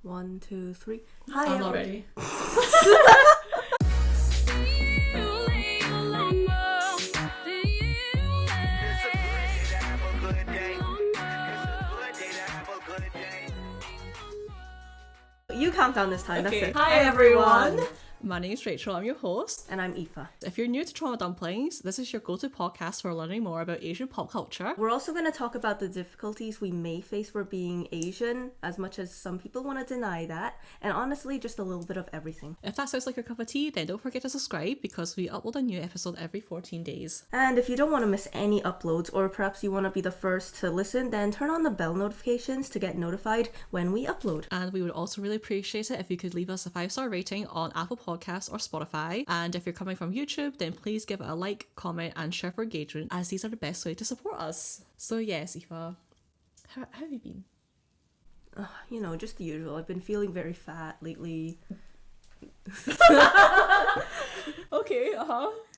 1, 2, 3. Hi, I'm not ready. You count down this time, Okay. that's it. Hi everyone. My name's Rachel, I'm your host. And I'm Aoife. If you're new to Trauma Dumplings, this is your go-to podcast for learning more about Asian pop culture. We're also going to talk about the difficulties we may face for being Asian, as much as some people want to deny that, and honestly, just a little bit of everything. If that sounds like your cup of tea, then don't forget to subscribe because we upload a new episode every 14 days. And if you don't want to miss any uploads, or perhaps you want to be the first to listen, then turn on the bell notifications to get notified when we upload. And we would also really appreciate it if you could leave us a 5-star rating on Apple Podcasts or Spotify. And if you're coming from YouTube, then please give it a like, comment, and share for engagement, as these are the best way to support us. So yes, Aoife, how have you been? You know, just the usual. I've been feeling very fat lately. Okay,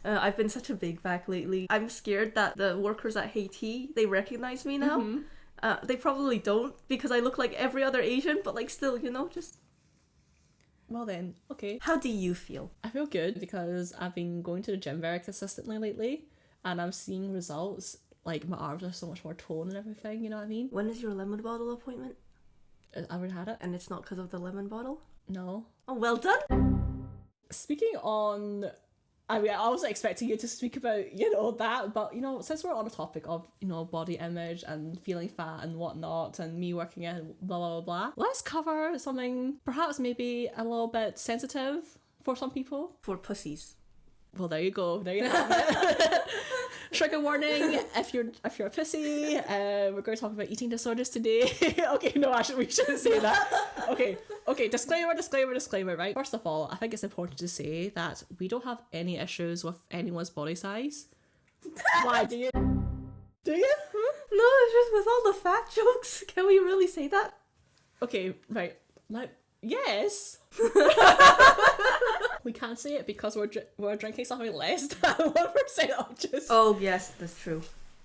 I've been such a big back lately. I'm scared that the workers at Haiti, they recognize me now. Mm-hmm. They probably don't because I look like every other Asian, but like still, you know, just... Well then, okay. How do you feel? I feel good because I've been going to the gym very consistently lately and I'm seeing results. Like my arms are so much more toned and everything, you know what I mean? When is your lemon bottle appointment? I already had it. And it's not because of the lemon bottle? No. Oh, well done! Speaking on... I mean, I wasn't expecting you to speak about, you know, that, but, you know, since we're on the topic of, you know, body image and feeling fat and whatnot and me working in blah, blah, blah, let's cover something perhaps maybe a little bit sensitive for some people. For pussies. Well, there you go. There you have it. Trigger warning, if you're a pussy, we're going to talk about eating disorders today. Okay, no, actually, we shouldn't say that. Okay, disclaimer, right? First of all, I think it's important to say that we don't have any issues with anyone's body size. Why, do you? Do you? No, it's just with all the fat jokes. Can we really say that? Okay, right. Like, yes. We can't say it because we're drinking something less than 1% ounces. Oh, yes, that's true.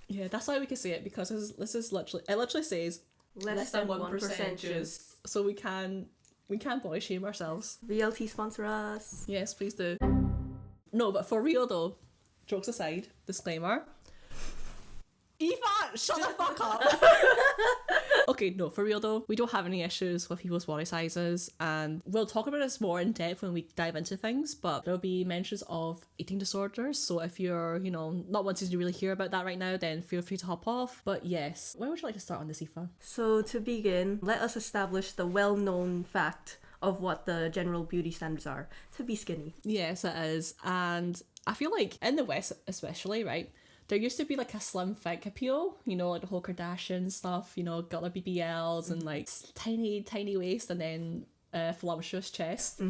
Yeah, that's why we can say it, because this is literally, it literally says Less than 1% juice. so we can body shame ourselves. VLT sponsor us. Yes, please do. No, but for real though, jokes aside, disclaimer. Aoife, shut the fuck up. Okay, no, for real though, we don't have any issues with people's body sizes, and we'll talk about this more in depth when we dive into things, but there'll be mentions of eating disorders, so if you're, you know, not wanting to really hear about that right now, then feel free to hop off. But yes, where would you like to start on this, Aoife? So to begin, let us establish the well-known fact of what the general beauty standards are. To be skinny. Yes, it is, and I feel like in the West especially, right, there used to be like a slim thick appeal, you know, like the whole Kardashian stuff, you know, got their BBLs and like tiny waist and then voluptuous chest.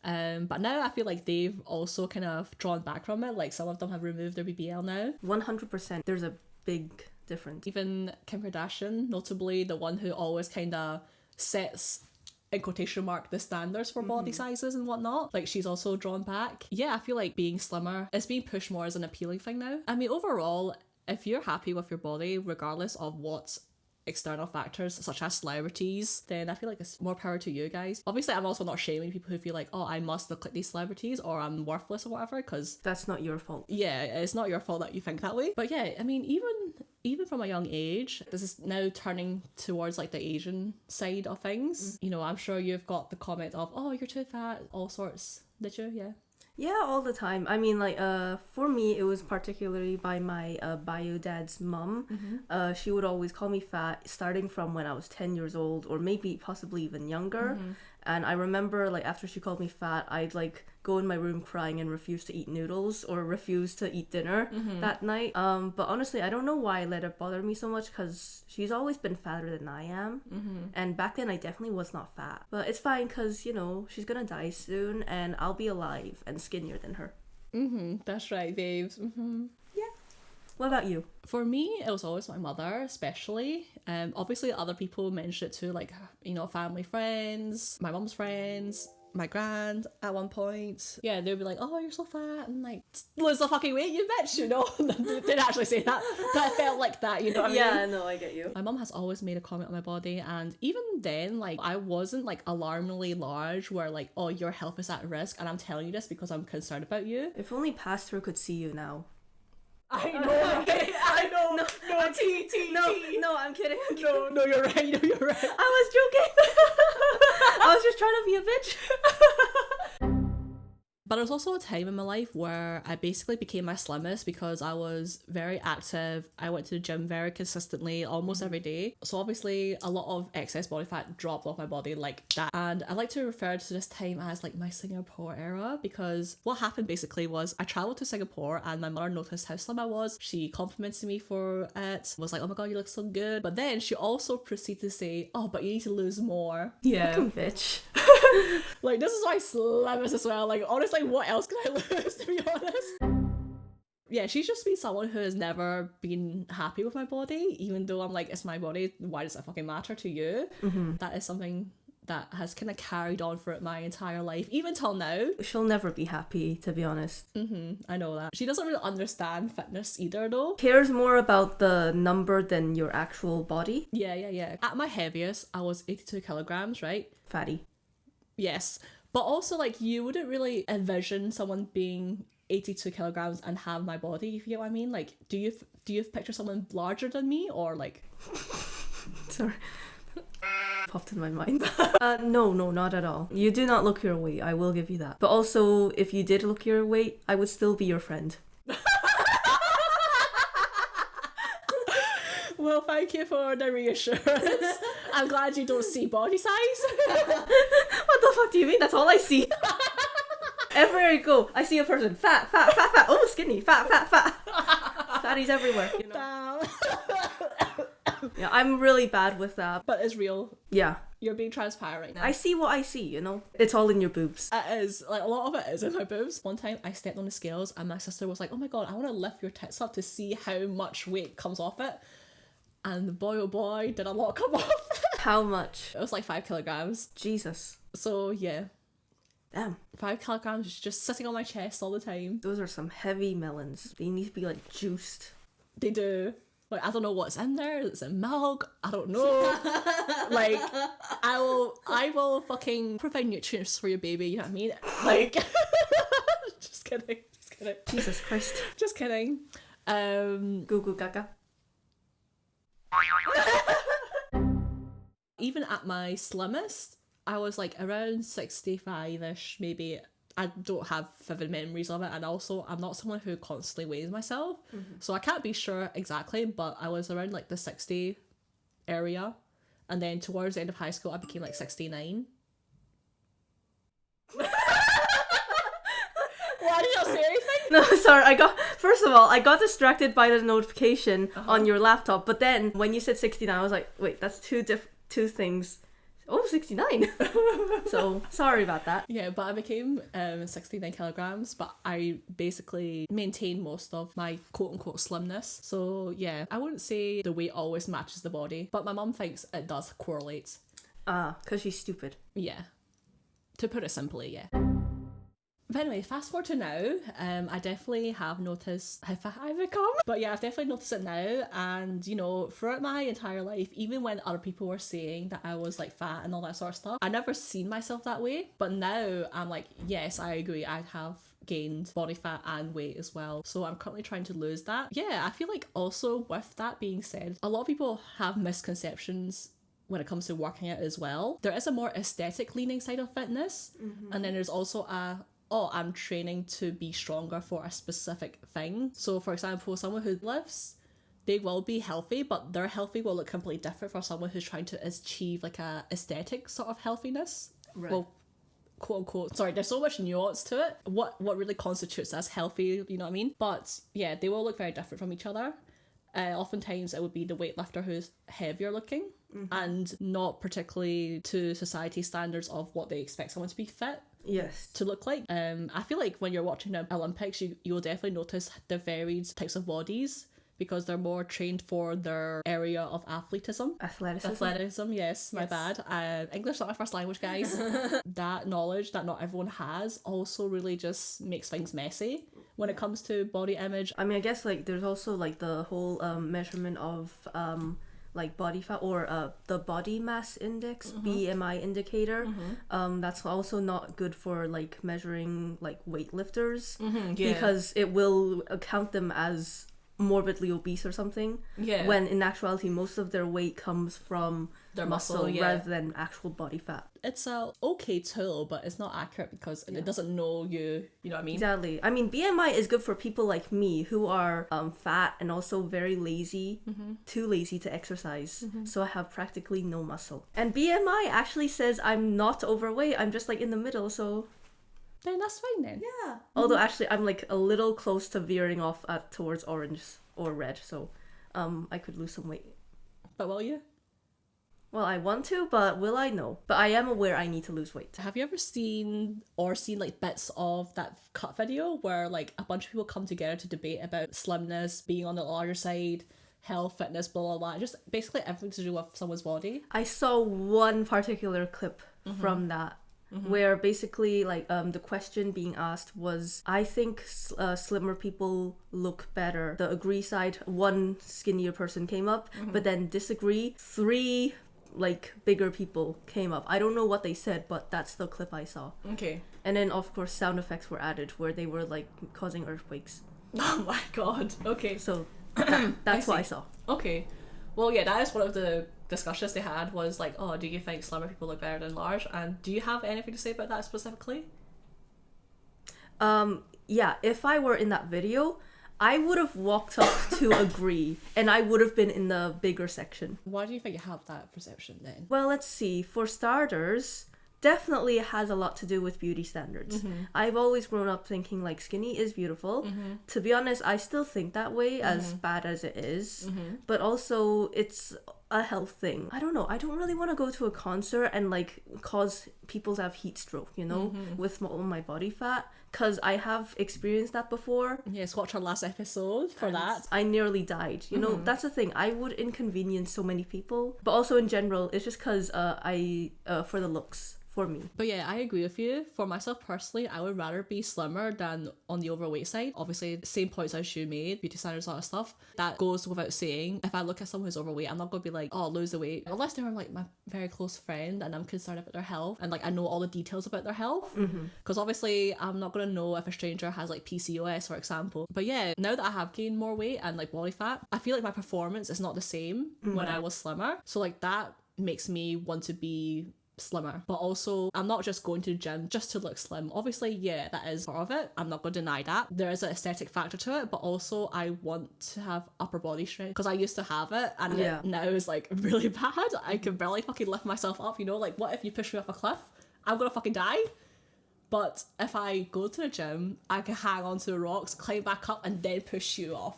But now I feel like they've also kind of drawn back from it. Like some of them have removed their BBL now. 100%. There's a big difference. Even Kim Kardashian, notably the one who always kind of sets, in quotation mark, the standards for body sizes and whatnot, like she's also drawn back. Yeah, I feel like being slimmer is being pushed more as an appealing thing now. I mean, overall, if you're happy with your body, regardless of what external factors such as celebrities, then I feel like it's more power to you guys. Obviously, I'm also not shaming people who feel like, oh, I must look like these celebrities or I'm worthless or whatever, because that's not your fault. Yeah, it's not your fault that you think that way. But yeah, I mean, even from a young age, this is now turning towards like the Asian side of things. You know, I'm sure you've got the comment of, oh, you're too fat, all sorts. Did you? Yeah. Yeah, all the time. I mean, like, for me, it was particularly by my bio dad's mum. She would always call me fat, starting from when I was 10 years old, or maybe possibly even younger. And I remember, like, after she called me fat, I'd, like, go in my room crying and refuse to eat noodles or refuse to eat dinner that night. But honestly, I don't know why I let it bother me so much, because she's always been fatter than I am. And back then, I definitely was not fat. But it's fine, because, you know, she's gonna die soon, and I'll be alive and skinnier than her. That's right, babes. Yeah. What about you? For me, it was always my mother, especially. Obviously, other people mentioned it too, like, you know, family, friends, my mum's friends, my grand at one point. Yeah, they'd be like, oh, you're so fat, and like, lose the fucking weight, you bitch, you know. They didn't actually say that, but it felt like that, you know what I mean? Yeah, no, I get you. My mum has always made a comment on my body, and even then, like, I wasn't like alarmingly large where like, oh, your health is at risk, and I'm telling you this because I'm concerned about you. If only Pastor could see you now. I know, I know. No, I'm kidding. No, I'm kidding. No, you're right. No, you're right. I was joking. I was just trying to be a bitch. But there was also a time in my life where I basically became my slimmest because I was very active. I went to the gym very consistently, almost every day. So obviously a lot of excess body fat dropped off my body like that. And I like to refer to this time as like my Singapore era, because what happened basically was I traveled to Singapore and my mother noticed how slim I was. She complimented me for it, was like, oh my god, you look so good. But then she also proceeded to say, oh, but you need to lose more. Yeah. Fucking bitch. Like, this is why slimmest as well. Like, honestly, what else can I lose, to be honest? Yeah, she's just been someone who has never been happy with my body, even though I'm like, it's my body, why does it fucking matter to you? That is something that has kind of carried on throughout my entire life, even till now. She'll never be happy, to be honest. I know that. She doesn't really understand fitness either, though. Cares more about the number than your actual body. Yeah. At my heaviest, I was 82 kilograms, right? Fatty. Yes. But also, like, you wouldn't really envision someone being 82 kilograms and have my body, if you get what I mean. Like, do you picture someone larger than me, or like... Sorry. Popped in my mind. No, not at all. You do not look your weight, I will give you that. But also, if you did look your weight, I would still be your friend. Well, thank you for the reassurance. I'm glad you don't see body size. What the fuck do you mean? That's all I see. Everywhere I go, I see a person. Fat. Oh, skinny. Fat. Fatties everywhere. You know? Yeah, I'm really bad with that. But it's real. Yeah. You're being transparent right now. I see what I see, you know? It's all in your boobs. It is. Like, a lot of it is in my boobs. One time I stepped on the scales and my sister was like, oh my god, I want to lift your tits up to see how much weight comes off it. And boy oh boy, did a lot come off. How much? It was like 5 kilograms. Jesus. So yeah. Damn. 5 kilograms just sitting on my chest all the time. Those are some heavy melons. They need to be like juiced. They do. Like, I don't know what's in there. Is it milk? I don't know. Like, I will fucking provide nutrients for your baby, you know what I mean? Like, just kidding. Jesus Christ. Just kidding. Goo goo gaga. Even at my slimmest, I was like around 65-ish, maybe. I don't have vivid memories of it, and also I'm not someone who constantly weighs myself, so I can't be sure exactly, but I was around like the 60 area, and then towards the end of high school I became like 69. Why did you not say anything? No, sorry, first of all, I got distracted by the notification on your laptop, but then when you said 69, I was like, wait, that's two things. Oh, 69. So, sorry about that. Yeah, but I became 69 kilograms, but I basically maintained most of my quote-unquote slimness. So, yeah, I wouldn't say the weight always matches the body, but my mum thinks it does correlate. Because she's stupid. Yeah. To put it simply, yeah. But anyway, fast forward to now, I definitely have noticed how fat I've become. But yeah, I've definitely noticed it now, and you know, throughout my entire life, even when other people were saying that I was like fat and all that sort of stuff, I never seen myself that way. But now I'm like, yes, I agree, I have gained body fat and weight as well. So I'm currently trying to lose that. Yeah, I feel like also with that being said, a lot of people have misconceptions when it comes to working out as well. There is a more aesthetic leaning side of fitness, and then there's also I'm training to be stronger for a specific thing. So for example, someone who lifts, they will be healthy, but their healthy will look completely different for someone who's trying to achieve like a aesthetic sort of healthiness. Right. Well, quote unquote. Sorry, there's so much nuance to it. What really constitutes as healthy, you know what I mean? But yeah, they will look very different from each other. Oftentimes it would be the weightlifter who's heavier looking and not particularly to society standards of what they expect someone to be fit. Yes. To look like. I feel like when you're watching the Olympics, you will definitely notice the varied types of bodies because they're more trained for their area of athleticism, yes, my bad. English not my first language, guys. That knowledge that not everyone has also really just makes things messy when it comes to body image. I mean, I guess like there's also like the whole measurement of like body fat or the body mass index, BMI indicator. That's also not good for like measuring like weightlifters because it will count them as morbidly obese or something, when in actuality most of their weight comes from their muscle rather than actual body fat. It's a okay tool, but it's not accurate because it doesn't know you know what I mean? Exactly. I mean, BMI is good for people like me who are fat and also very lazy, too lazy to exercise, so I have practically no muscle. And BMI actually says I'm not overweight, I'm just like in the middle, so then that's fine then. Yeah. Although actually I'm like a little close to veering off towards orange or red, so I could lose some weight. But will you? Well, I want to, but will I? No. But I am aware I need to lose weight. Have you ever seen like bits of that cut video where like a bunch of people come together to debate about slimness, being on the larger side, health, fitness, blah blah blah, just basically everything to do with someone's body? I saw one particular clip from that. Where basically like the question being asked was, I think slimmer people look better. The agree side, one skinnier person came up, but then disagree, 3 like bigger people came up. I don't know what they said, but that's the clip I saw. Okay. And then of course sound effects were added where they were like causing earthquakes. Oh my god. Okay. So that's what I saw. Okay. Well, yeah, that is one of the discussions they had, was like, oh, do you think slimmer people look better than large? And do you have anything to say about that specifically? Yeah, if I were in that video, I would have walked up to agree, and I would have been in the bigger section. Why do you think you have that perception then? Well, let's see. For starters, definitely it has a lot to do with beauty standards. I've always grown up thinking like skinny is beautiful. To be honest, I still think that way, as bad as it is. But also it's a health thing. I don't know. I don't really want to go to a concert and like cause people to have heat stroke, you know, with all my body fat. Because I have experienced that before. Yes, watch our last episode for that. I nearly died. You know, that's the thing. I would inconvenience so many people. But also in general, it's just because for the looks. For me. But yeah, I agree with you. For myself personally, I would rather be slimmer than on the overweight side. Obviously, same points as you made, beauty standards, all that stuff. That goes without saying. If I look at someone who's overweight, I'm not going to be like, oh, lose the weight. Unless they're like my very close friend and I'm concerned about their health and like I know all the details about their health. Because obviously, I'm not going to know if a stranger has like PCOS, for example. But yeah, now that I have gained more weight and like body fat, I feel like my performance is not the same when I was slimmer. So like that makes me want to be slimmer. But also, I'm not just going to the gym just to look slim. Obviously, yeah, that is part of it. I'm not going to deny that. There is an aesthetic factor to it, but also I want to have upper body strength because I used to have it and it now is like really bad. I can barely fucking lift myself up, you know? Like, what if you push me off a cliff? I'm gonna fucking die. But if I go to the gym, I can hang onto the rocks, climb back up, and then push you off.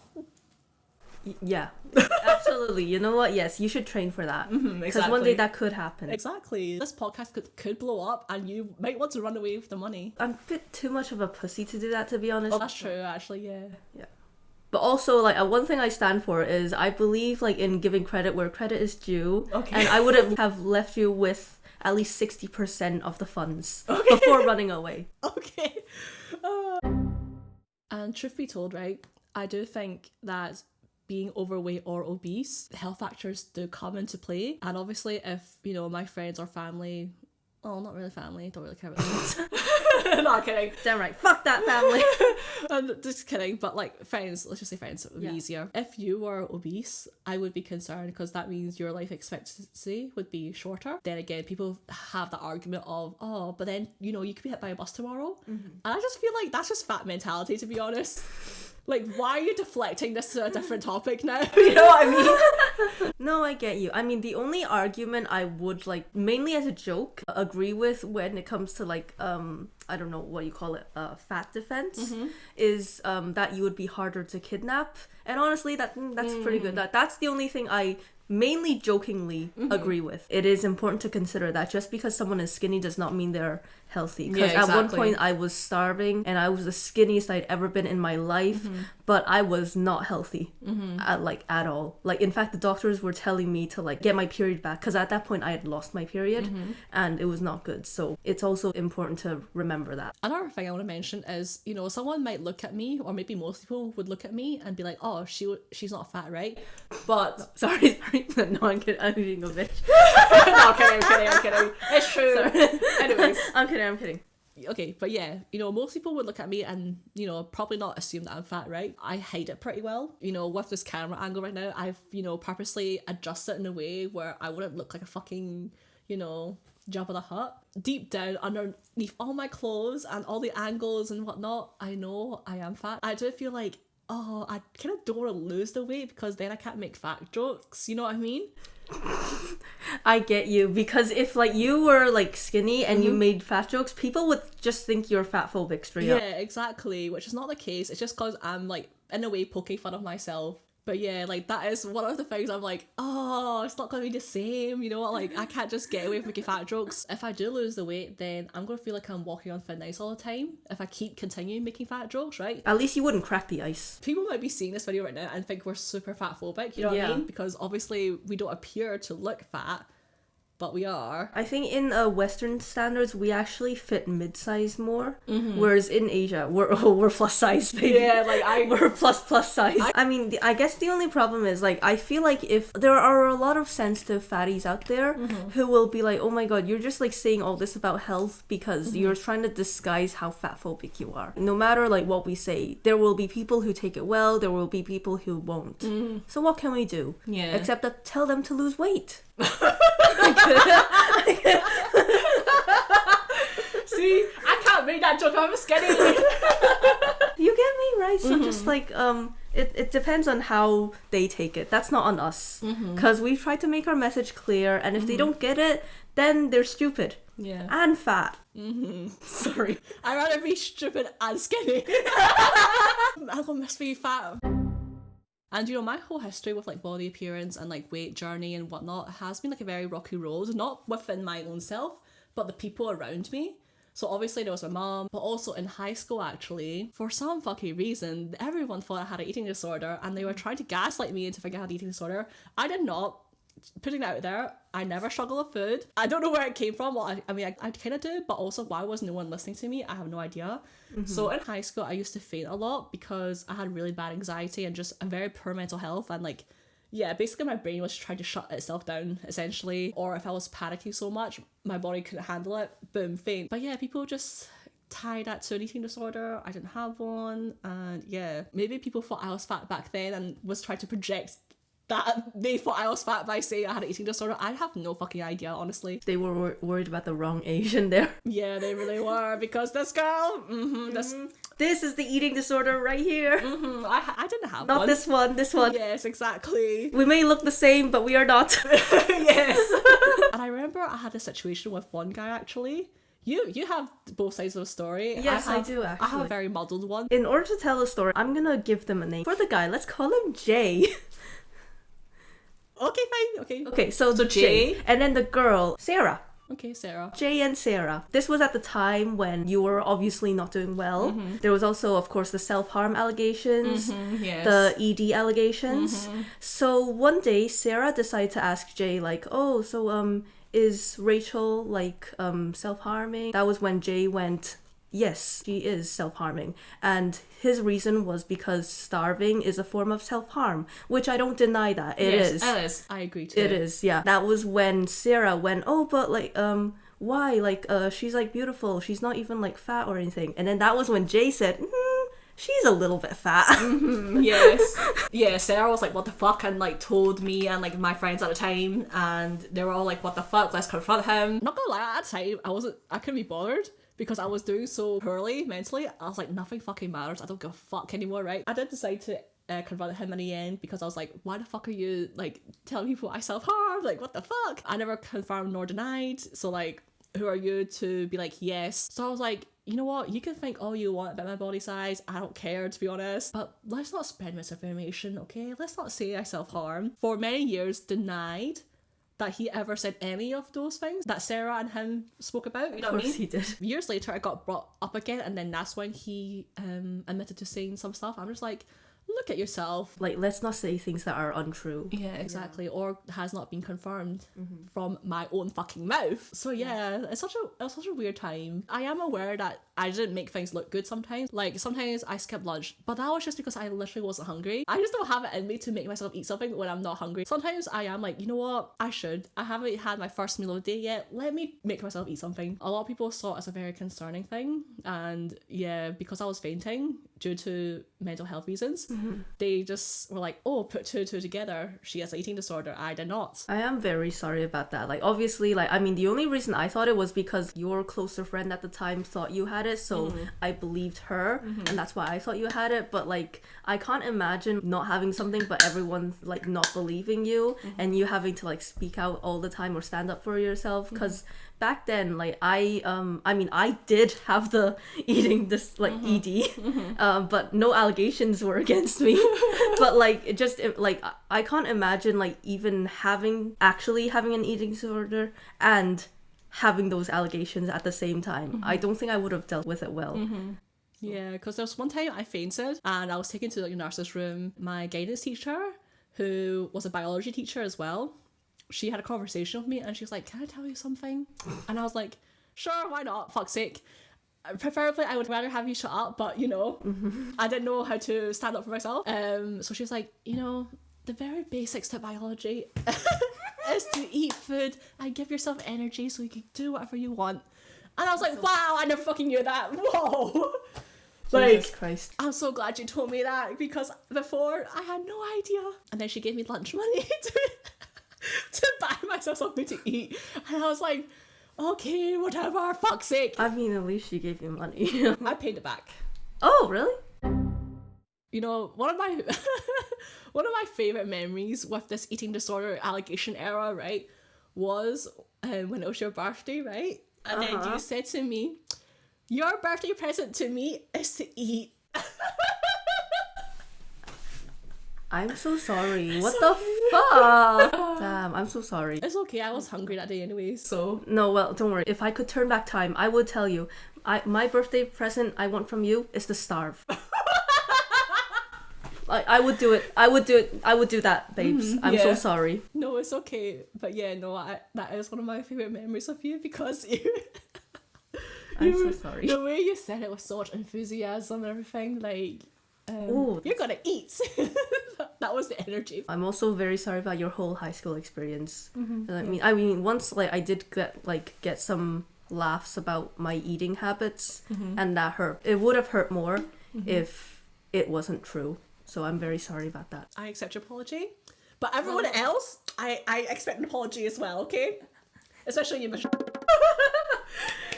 Yeah, absolutely. You know what? Yes, you should train for that. Because one day that could happen. Exactly. This podcast could blow up and you might want to run away with the money. I'm a bit too much of a pussy to do that, to be honest. Oh, that's true, actually, yeah. Yeah. But also, like, one thing I stand for is I believe, like, in giving credit where credit is due. Okay. And I would have left you with at least 60% of the funds before running away. Okay. And truth be told, right, I do think that being overweight or obese, health factors do come into play. And obviously if, you know, my friends or family, oh, not really family, don't really care about them. Not kidding. Damn right, fuck that family. I'm just kidding, but like friends, let's just say friends, it would be easier. If you were obese, I would be concerned because that means your life expectancy would be shorter. Then again, people have the argument of, oh, but then, you know, you could be hit by a bus tomorrow. And I just feel like that's just fat mentality, to be honest. Like, why are you deflecting this to a different topic now? You know what I mean? No, I get you. I mean, the only argument I would, like, mainly as a joke, agree with when it comes to, like, I don't know what you call it, fat defense, is that you would be harder to kidnap. And honestly, that's pretty good. That's the only thing I mainly jokingly agree with. It is important to consider that just because someone is skinny does not mean they're healthy. Because at one point I was starving and I was the skinniest I'd ever been in my life. but I was not healthy at all. Like, in fact, the doctors were telling me to like get my period back, because at that point I had lost my period and it was not good. So it's also important to remember that. Another thing I want to mention is, you know, someone might look at me, or maybe most people would look at me and be like, oh, she's not fat, right? But Sorry. No, I'm being a bitch. no, I'm kidding. It's true. Sorry. Anyways. I'm kidding. Okay, but yeah, you know, most people would look at me and, you know, probably not assume that I'm fat, right? I hide it pretty well. You know, with this camera angle right now, I've, you know, purposely adjusted in a way where I wouldn't look like a fucking, you know, Jabba the Hutt. Deep down, underneath all my clothes and all the angles and whatnot, I know I am fat. I do feel like, oh, I kind of don't want to lose the weight because then I can't make fat jokes. You know what I mean? I get you, because if like you were like skinny and you made fat jokes, people would just think you're fat phobic straight up. Yeah, exactly, which is not the case. It's just because I'm like in a way poking fun of myself. But yeah, like that is one of the things I'm like, oh, it's not gonna be the same, you know what? Like I can't just get away with making fat jokes. If I do lose the weight, then I'm gonna feel like I'm walking on thin ice all the time if I keep continuing making fat jokes, right? At least you wouldn't crack the ice. People might be seeing this video right now and think we're super fat phobic, you know what I mean? Because obviously we don't appear to look fat, but we are. I think in Western standards, we actually fit mid-size more, whereas in Asia, we're plus size, baby. Yeah, like we're plus size. I mean, I guess the only problem is, like, I feel like if there are a lot of sensitive fatties out there who will be like, oh my god, you're just like saying all this about health because you're trying to disguise how fat phobic you are. No matter like what we say, there will be people who take it well, there will be people who won't. So what can we do? Yeah. Except that tell them to lose weight. See, I can't make that joke. I'm skinny. You get me, right? So just like it depends on how they take it. That's not on us, because we try to make our message clear, and if they don't get it, then they're stupid. Yeah. And fat. Sorry, I'd rather be stupid and skinny. I'm gonna miss being fat. And you know, my whole history with like body appearance and like weight journey and whatnot has been like a very rocky road, not within my own self, but the people around me. So obviously there was my mom, but also in high school actually, for some fucking reason, everyone thought I had an eating disorder and they were trying to gaslight me into thinking I had an eating disorder. I did not. Putting it out there, I never struggle with food. I don't know where it came from. Well, I mean, I kind of do, but also why was no one listening to me? I have no idea. So in high school, I used to faint a lot because I had really bad anxiety and just a very poor mental health. And like, yeah, basically my brain was trying to shut itself down, essentially. Or if I was panicking so much, my body couldn't handle it. Boom, faint. But yeah, people just tie that to an eating disorder. I didn't have one. And yeah, maybe people thought I was fat back then and was trying to project that they thought I was fat by saying I had an eating disorder. I have no fucking idea, honestly. They were worried about the wrong Asian there. Yeah, they really were, because this girl, this is the eating disorder right here. I didn't have Not one. this one. Yes, exactly. We may look the same, but we are not. Yes. And I remember I had a situation with one guy actually. You have both sides of the story. Yes, I do actually. I have a very muddled one. In order to tell a story, I'm gonna give them a name. For the guy, let's call him Jay. Okay, fine. Okay, so Jay. And then the girl, Sarah. Okay, Sarah. Jay and Sarah. This was at the time when you were obviously not doing well. There was also, of course, the self-harm allegations, yes. the ED allegations. So one day, Sarah decided to ask Jay, like, oh, so is Rachel like self-harming? That was when Jay went, yes, she is self-harming. And his reason was because starving is a form of self-harm, which I don't deny that. It is. It is. I agree too. It is, yeah. That was when Sarah went, oh, but like, why? Like, she's like beautiful. She's not even like fat or anything. And then that was when Jay said, she's a little bit fat. Yes. Yeah, Sarah was like, what the fuck? And like told me and like my friends at the time. And they were all like, what the fuck? Let's confront him. Not gonna lie, at the time, I couldn't be bothered. Because I was doing so poorly mentally, I was like, nothing fucking matters. I don't give a fuck anymore, right? I did decide to confront him in the end because I was like, why the fuck are you like telling people I self-harm? Like, what the fuck? I never confirmed nor denied. So like, who are you to be like, yes? So I was like, you know what? You can think all you want about my body size. I don't care, to be honest. But let's not spread misinformation, okay? Let's not say I self-harm. For many years, denied that he ever said any of those things that Sarah and him spoke about. You know what I mean? Of course he did. Years later, it got brought up again, and then that's when he admitted to saying some stuff. I'm just like, look at yourself. Like, let's not say things that are untrue. Yeah, exactly. Or has not been confirmed from my own fucking mouth. So yeah, it was such a weird time. I am aware that I didn't make things look good sometimes. Like, sometimes I skipped lunch, but that was just because I literally wasn't hungry. I just don't have it in me to make myself eat something when I'm not hungry. Sometimes I am like, you know what? I haven't had my first meal of the day yet. Let me make myself eat something. A lot of people saw it as a very concerning thing. And yeah, because I was fainting due to mental health reasons, they just were like, oh, put two and two together. She has an eating disorder. I did not. I am very sorry about that. Like, obviously, like, I mean, the only reason I thought it was because your closer friend at the time thought you had it, so I believed her, and that's why I thought you had it. But like, I can't imagine not having something but everyone like not believing you and you having to like speak out all the time or stand up for yourself. Because back then, like, I mean, I did have the eating this like ED, but no allegations were against me. But like, it just like, I can't imagine like even actually having an eating disorder and having those allegations at the same time. I don't think I would have dealt with it well. Yeah, because there was one time I fainted and I was taken to like a nurse's room. My guidance teacher, who was a biology teacher as well, she had a conversation with me and she was like, can I tell you something? And I was like, sure, why not? Fuck's sake. Preferably, I would rather have you shut up, but you know, I didn't know how to stand up for myself. So she was like, you know, the very basics to biology is to eat food and give yourself energy so you can do whatever you want. And I was like, wow, I never fucking knew that. Whoa. Jesus Christ. I'm so glad you told me that, because before I had no idea. And then she gave me lunch money to buy myself something to eat. And I was like, okay, whatever, fuck's sake. I mean, at least she gave you money. I paid it back. Oh, really? You know, one of my favorite memories with this eating disorder allegation era, right, was when it was your birthday, right? And then you said to me, your birthday present to me is to eat. I'm so sorry. What the fuck? Damn, I'm so sorry. It's okay, I was hungry that day anyway, so. No, well, don't worry. If I could turn back time, I would tell you. My birthday present I want from you is to starve. I would do it. I would do that, babes. I'm so sorry. No, it's okay. But yeah, no, that is one of my favorite memories of you, because I'm so sorry. The way you said it with so much enthusiasm and everything, like, you're gonna eat. That was the energy. I'm also very sorry about your whole high school experience. I mean, once like I did get some laughs about my eating habits, and that hurt. It would have hurt more if it wasn't true. So I'm very sorry about that. I accept your apology, but everyone else, I expect an apology as well. Okay, especially you, Michelle.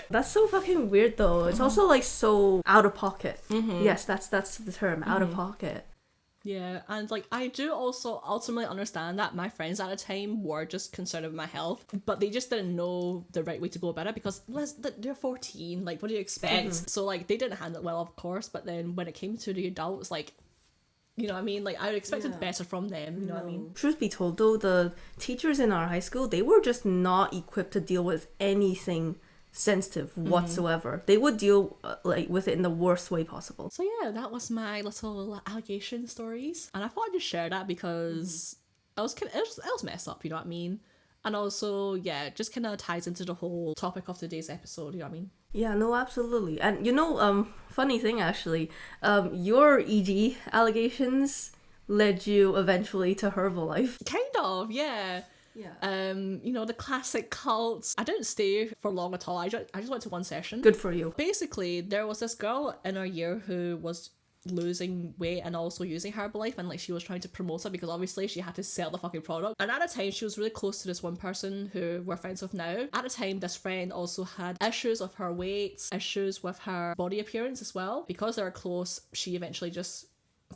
That's so fucking weird though. It's also like so out of pocket. Yes, that's the term, out of pocket. Yeah, and like I do also ultimately understand that my friends at the time were just concerned about my health, but they just didn't know the right way to go about it, because they're 14, like what do you expect? So like they didn't handle it well, of course, but then when it came to the adults, like, you know what I mean? Like, I expected better from them, you know what I mean? Truth be told though, the teachers in our high school, they were just not equipped to deal with anything sensitive whatsoever. They would deal like with it in the worst way possible. So yeah, that was my little allegation stories, and I thought I'd just share that because it was messed up, you know what I mean? And also, yeah, it just kind of ties into the whole topic of today's episode, you know what I mean? Yeah, no, absolutely. And you know, funny thing actually, your ED allegations led you eventually to Herbalife. Kind of, yeah. Yeah. You know, the classic cults. I didn't stay for long at all. I just went to one session. Good for you. Basically, there was this girl in our year who was losing weight and also using Herbalife, and like she was trying to promote it because obviously she had to sell the fucking product. And at the time she was really close to this one person who we're friends with now. At the time this friend also had issues with her weight, issues with her body appearance as well. Because they were close, she eventually just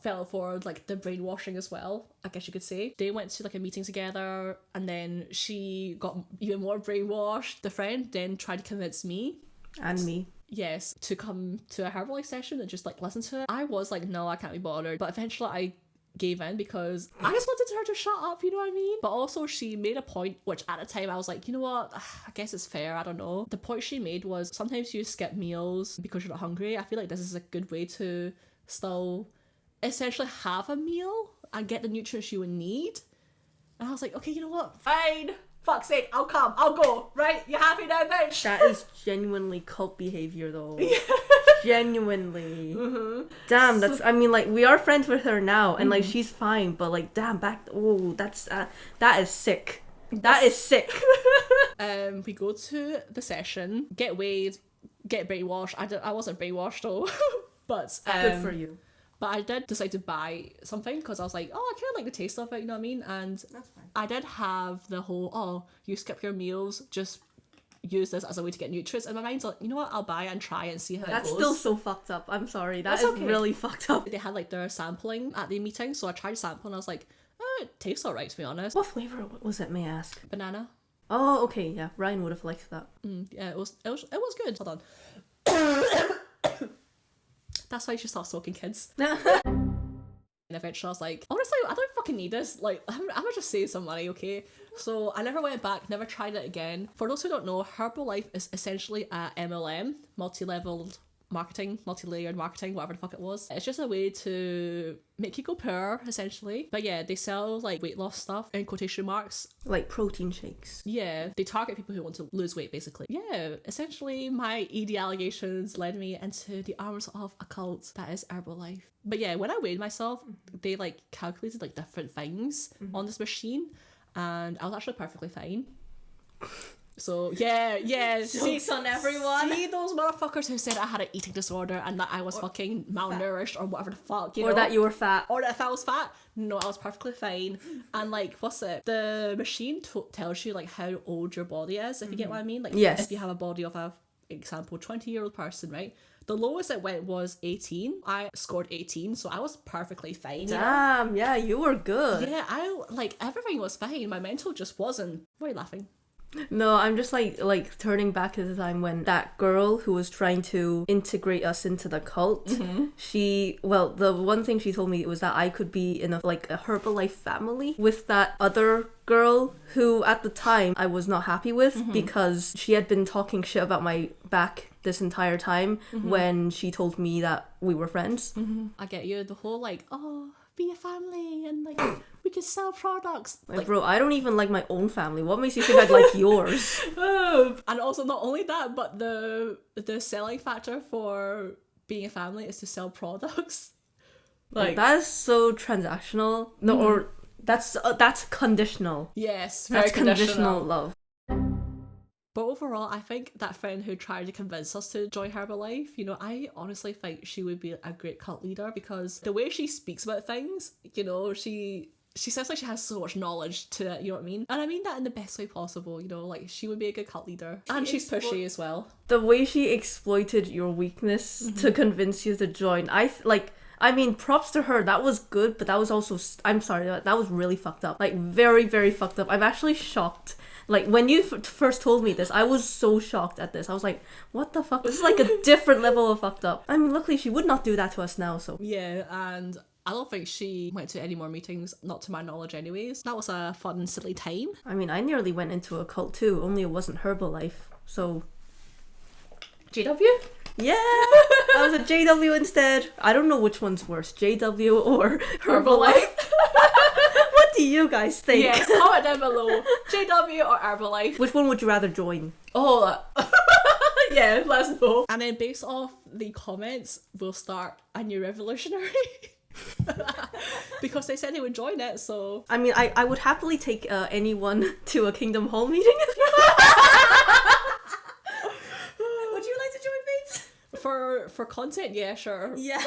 fell for like the brainwashing as well, I guess you could say. They went to like a meeting together and then she got even more brainwashed. The friend then tried to convince me and me, yes, to come to a Herbalife session and just like listen to it. I was like, no, I can't be bothered, but eventually I gave in because I just wanted her to shut up, you know what I mean? But also she made a point, which at the time I was like, you know what, I guess it's fair, I don't know. The point she made was sometimes you skip meals because you're not hungry. I feel like this is a good way to still essentially have a meal and get the nutrients you would need. And I was like, okay, you know what? Fine. Fuck's sake, I'll come. I'll go. Right? You happy now, bitch? That is genuinely cult behavior, though. Genuinely. Damn, that's. I mean, like, we are friends with her now, and like, she's fine. But like, damn, back. Oh, that is sick. That is sick. We go to the session, get weighed, get brainwashed. I wasn't brainwashed though, but Good for you. But I did decide to buy something because I was like, oh, I kind of like the taste of it, you know what I mean? And That's fine. I did have the whole, oh, you skip your meals, just use this as a way to get nutrients. And my mind's like, you know what, I'll buy it and try it and see how That's it goes. still so fucked up. I'm sorry. That's okay. really fucked up. They had like their sampling at the meeting, so I tried to sample and I was like, oh, it tastes alright, to be honest. What flavor was it, may I ask? Banana. Oh, okay, yeah. Ryan would have liked that. Yeah, it was good. Hold on. That's why you should stop smoking, kids. And eventually I was like, honestly, I don't fucking need this. Like, I'm gonna just save some money, okay? So I never went back, never tried it again. For those who don't know, Herbalife is essentially a MLM, multi-leveled marketing, multi-layered marketing, whatever the fuck it was. It's just a way to make you go poor, essentially. But yeah, they sell like weight loss stuff in quotation marks. Like protein shakes. Yeah, they target people who want to lose weight, basically. Yeah, essentially my ED allegations led me into the arms of a cult that is Herbalife. But yeah, when I weighed myself, they like calculated like different things on this machine, and I was actually perfectly fine. So yeah. Jokes on everyone. See those motherfuckers who said I had an eating disorder and that I was fucking malnourished or whatever the fuck, you know? That you were fat. Or that if I was fat. No, I was perfectly fine. And like, what's it? The machine tells you like how old your body is, if you get what I mean. Like, yes. If you have a body of a example 20-year-old person, right? The lowest it went was 18. I scored 18, so I was perfectly fine. Damn, yeah, you were good. Yeah, I like everything was fine. My mental just wasn't. Why are you laughing? No, I'm just like turning back to the time when that girl who was trying to integrate us into the cult, the one thing she told me was that I could be in a Herbalife family with that other girl who at the time I was not happy with because she had been talking shit about my back this entire time when she told me that we were friends. I get you. The whole like, oh, be a family and like we can sell products. Like, bro, I don't even like my own family. What makes you think I'd like yours? And also not only that, but the selling factor for being a family is to sell products. Like that is so transactional. No, or that's conditional. Yes, that's conditional love. But overall, I think that friend who tried to convince us to join Herbalife, you know, I honestly think she would be a great cult leader because the way she speaks about things, you know, she sounds like she has so much knowledge to it, you know what I mean? And I mean that in the best way possible, you know, like she would be a good cult leader. And she's pushy as well. The way she exploited your weakness to convince you to join, I mean, props to her. That was good, but that was also, I'm sorry, that was really fucked up. Like, very, very fucked up. I'm actually shocked. Like, when you first told me this, I was so shocked at this. I was like, what the fuck? This is like a different level of fucked up. I mean, luckily she would not do that to us now, so. Yeah, and I don't think she went to any more meetings, not to my knowledge anyways. That was a fun, silly time. I mean, I nearly went into a cult too, only it wasn't Herbalife, so. JW? Yeah! I was a JW instead. I don't know which one's worse, JW or Herbalife. What do you guys think? Yes, comment down below. JW or Herbalife? Which one would you rather join? Oh, yeah, let us know. And then based off the comments, we'll start a new revolutionary. Because they said they would join it, so. I mean, I would happily take anyone to a Kingdom Hall meeting as well. Would you like to join, babes? For content, yeah, sure. Yeah.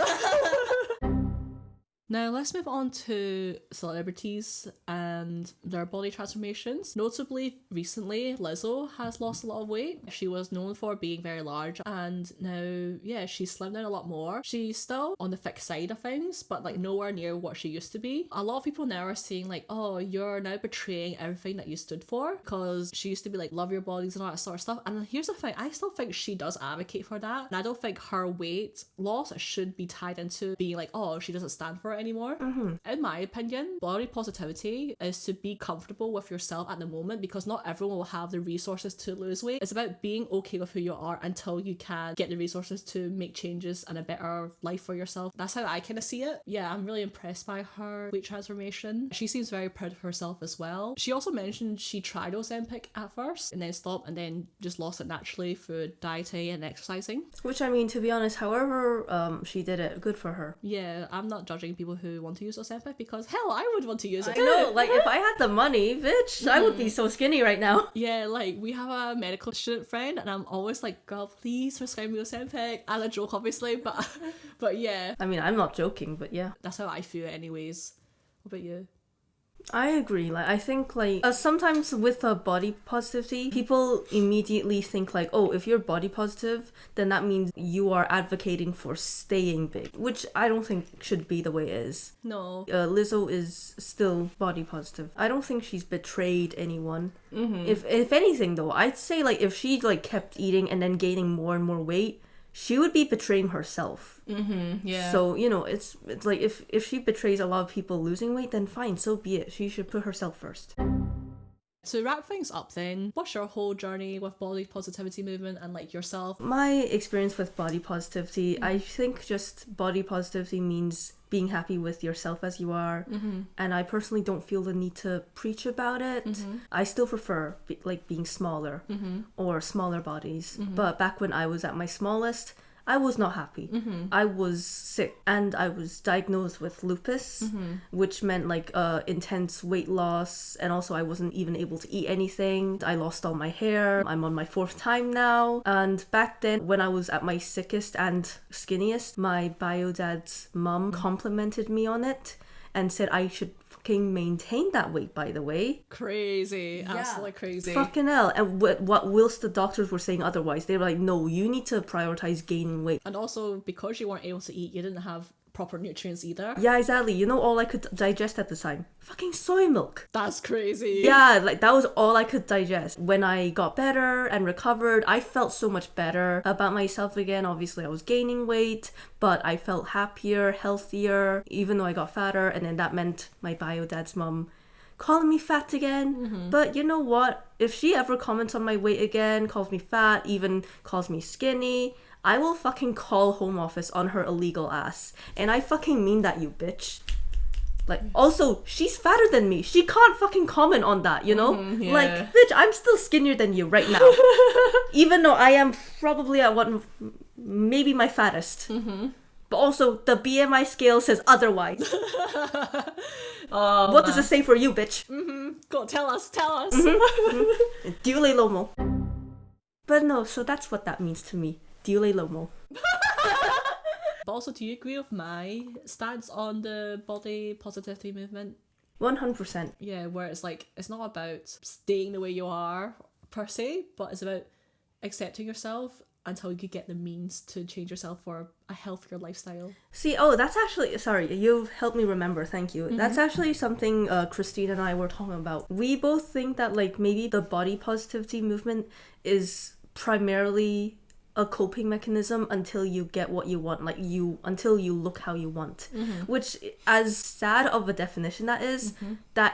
Now let's move on to celebrities and their body transformations. Notably, recently, Lizzo has lost a lot of weight. She was known for being very large and now, yeah, she's slimmed down a lot more. She's still on the thick side of things, but like nowhere near what she used to be. A lot of people now are saying like, oh, you're now betraying everything that you stood for, because she used to be like, love your bodies and all that sort of stuff. And here's the thing, I still think she does advocate for that. And I don't think her weight loss should be tied into being like, oh, she doesn't stand for it anymore. In my opinion, body positivity is to be comfortable with yourself at the moment, because not everyone will have the resources to lose weight. It's about being okay with who you are until you can get the resources to make changes and a better life for yourself. That's how I kind of see it. Yeah, I'm really impressed by her weight transformation. She seems very proud of herself as well. She also mentioned she tried Ozempic at first and then stopped and then just lost it naturally through dieting and exercising. Which, I mean, to be honest, however she did it, good for her. Yeah, I'm not judging people who want to use Ozempic, because hell, I would want to use it. I know, like, if I had the money, bitch, I would be so skinny right now. Yeah, like, we have a medical student friend and I'm always like, girl, please prescribe me Ozempic. As a joke, obviously, but yeah. I mean, I'm not joking, but yeah. That's how I feel anyways. What about you? I agree. Like, I think, like, sometimes with body positivity, people immediately think, like, oh, if you're body positive, then that means you are advocating for staying big, which I don't think should be the way it is. No. Lizzo is still body positive. I don't think she's betrayed anyone. If anything, though, I'd say, like, if she, like, kept eating and then gaining more and more weight, she would be betraying herself. Yeah. So, you know, it's like if she betrays a lot of people losing weight, then fine, so be it. She should put herself first. To wrap things up then, what's your whole journey with body positivity movement and like yourself? My experience with body positivity, I think just body positivity means being happy with yourself as you are. And I personally don't feel the need to preach about it. I still prefer being smaller or smaller bodies. But back when I was at my smallest, I was not happy. I was sick and I was diagnosed with lupus, which meant like intense weight loss, and also I wasn't even able to eat anything. I lost all my hair. I'm on my 4th time now. And back then, when I was at my sickest and skinniest, my bio dad's mum complimented me on it and said I should fucking maintain that weight, by the way. Crazy. Yeah. Absolutely crazy. Fucking hell. And what whilst the doctors were saying otherwise, they were like, no, you need to prioritize gaining weight. And also, because you weren't able to eat, you didn't have proper nutrients either. Yeah, exactly. You know, all I could digest at the time? Fucking soy milk. That's crazy. Yeah, like that was all I could digest. When I got better and recovered, I felt so much better about myself again. Obviously, I was gaining weight, but I felt happier, healthier, even though I got fatter. And then that meant my bio dad's mum calling me fat again. But you know what? If she ever comments on my weight again, calls me fat, even calls me skinny, I will fucking call Home Office on her illegal ass. And I fucking mean that, you bitch. Like, also, she's fatter than me. She can't fucking comment on that, you know? Yeah. Like, bitch, I'm still skinnier than you right now. Even though I am probably at maybe my fattest. But also, the BMI scale says otherwise. What does it say for you, bitch? Go, tell us. Dule Lomo. But no, so that's what that means to me. Dule Lomo. But also, do you agree with my stance on the body positivity movement? 100%. Yeah, where it's like, it's not about staying the way you are, per se, but it's about accepting yourself until you get the means to change yourself for a healthier lifestyle. See, that's actually, sorry, you've helped me remember, thank you. That's actually something Christine and I were talking about. We both think that, like, maybe the body positivity movement is primarily a coping mechanism until you get what you want, until you look how you want. Which, as sad of a definition that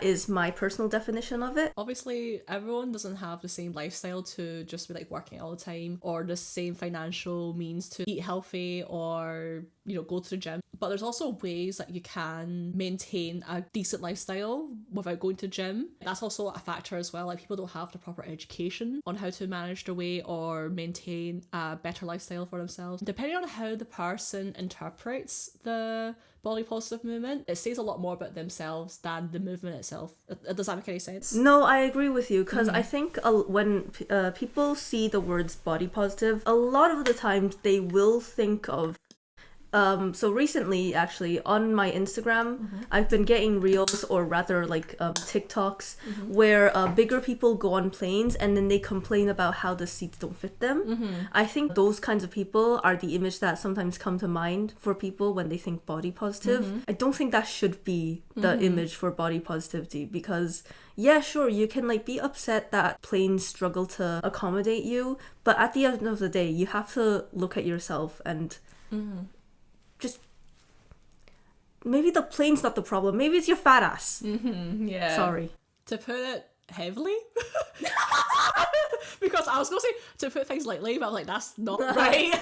is my personal definition of it. Obviously, everyone doesn't have the same lifestyle to just be like working all the time, or the same financial means to eat healthy or, you know, go to the gym. But there's also ways that you can maintain a decent lifestyle without going to the gym. That's also a factor as well. Like, people don't have the proper education on how to manage their weight or maintain a better lifestyle for themselves. Depending on how the person interprets the body positive movement, it says a lot more about themselves than the movement itself. Does that make any sense? No, I agree with you, because I think when people see the words body positive, a lot of the times they will think of so recently, actually, on my Instagram, I've been getting reels, or rather like TikToks, where bigger people go on planes and then they complain about how the seats don't fit them. I think those kinds of people are the image that sometimes come to mind for people when they think body positive. I don't think that should be the image for body positivity, because yeah, sure, you can like be upset that planes struggle to accommodate you, but at the end of the day, you have to look at yourself and just maybe the plane's not the problem. Maybe it's your fat ass. Yeah. Sorry. To put it heavily, because I was gonna say to put things lightly, but I was like, that's not right.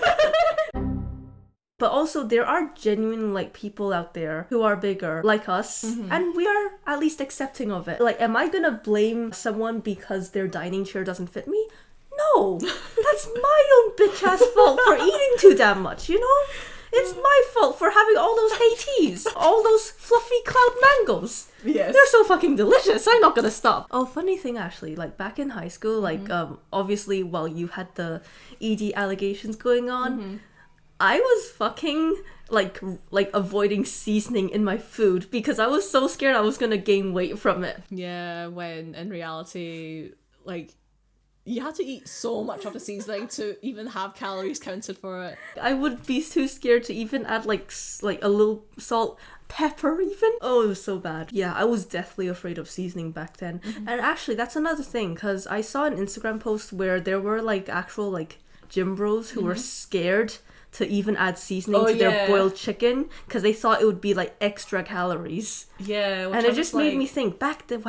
But also, there are genuine like people out there who are bigger, like us, and we are at least accepting of it. Like, am I gonna blame someone because their dining chair doesn't fit me? No, that's my own bitch ass fault for eating too damn much, you know? It's my fault for having all those Hades, all those fluffy cloud mangoes. Yes. They're so fucking delicious. I'm not gonna stop. Oh, funny thing actually, like back in high school, like obviously while you had the ED allegations going on, I was fucking like avoiding seasoning in my food because I was so scared I was gonna gain weight from it. Yeah, when in reality, like, you had to eat so much of the seasoning to even have calories counted for it. I would be too scared to even add like a little salt, pepper even. Oh, it was so bad. Yeah, I was deathly afraid of seasoning back then. And actually, that's another thing, because I saw an Instagram post where there were like actual like gym bros who were scared to even add seasoning to their boiled chicken because they thought it would be like extra calories. Yeah, and it just made me think back then.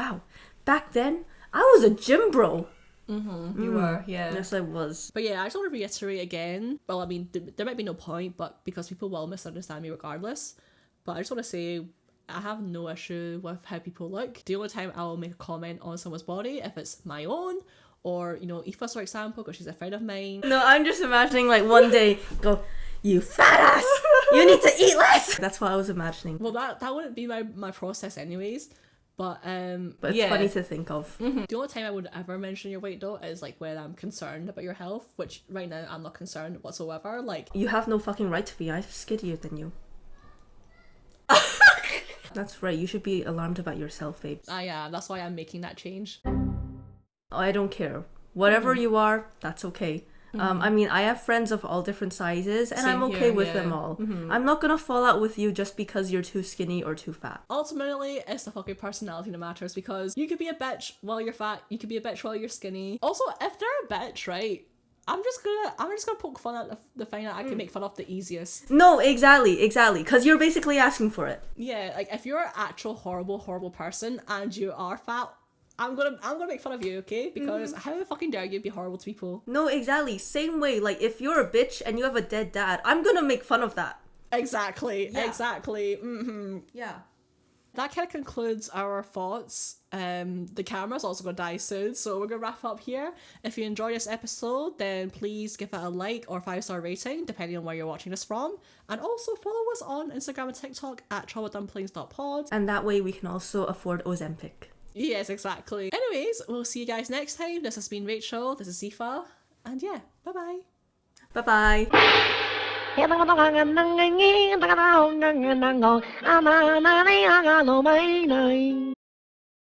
Back then I was a gym bro. You were, yeah. Yes, I was. But yeah, I just want to reiterate again. Well, I mean, there might be no point, but because people will misunderstand me regardless. But I just want to say, I have no issue with how people look. The only time I will make a comment on someone's body, if it's my own, or, you know, Aoife, for example, because she's a friend of mine. No, I'm just imagining like one day, go, you fat ass! You need to eat less! That's what I was imagining. Well, that wouldn't be my process anyways. But it's yeah. funny to think of. The only time I would ever mention your weight though is like when I'm concerned about your health, which right now I'm not concerned whatsoever. Like, you have no fucking right to be. I'm skinnier than you. That's right. You should be alarmed about yourself, babes. I am. That's why I'm making that change. I don't care. Whatever you are, that's okay. I mean, I have friends of all different sizes and Same I'm okay here, with yeah. them all. I'm not gonna fall out with you just because you're too skinny or too fat. Ultimately, it's the fucking personality that matters, because you could be a bitch while you're fat, you could be a bitch while you're skinny. Also, if they're a bitch, right, I'm just gonna poke fun at the thing that I can make fun of the easiest. No, exactly, because you're basically asking for it. Yeah, like if you're an actual horrible person and you are fat, I'm gonna make fun of you, okay? Because how the fucking dare you be horrible to people? No, exactly. Same way, like if you're a bitch and you have a dead dad, I'm gonna make fun of that. Exactly. Yeah. That kind of concludes our thoughts. The camera's also gonna die soon, so we're gonna wrap up here. If you enjoyed this episode, then please give it a like or 5-star rating, depending on where you're watching this from. And also follow us on Instagram and TikTok at traumadumplings.pod. And that way we can also afford Ozempic. Yes, exactly. Anyways, we'll see you guys next time. This has been Rachel, this is Aoife, and yeah, bye-bye. Bye-bye.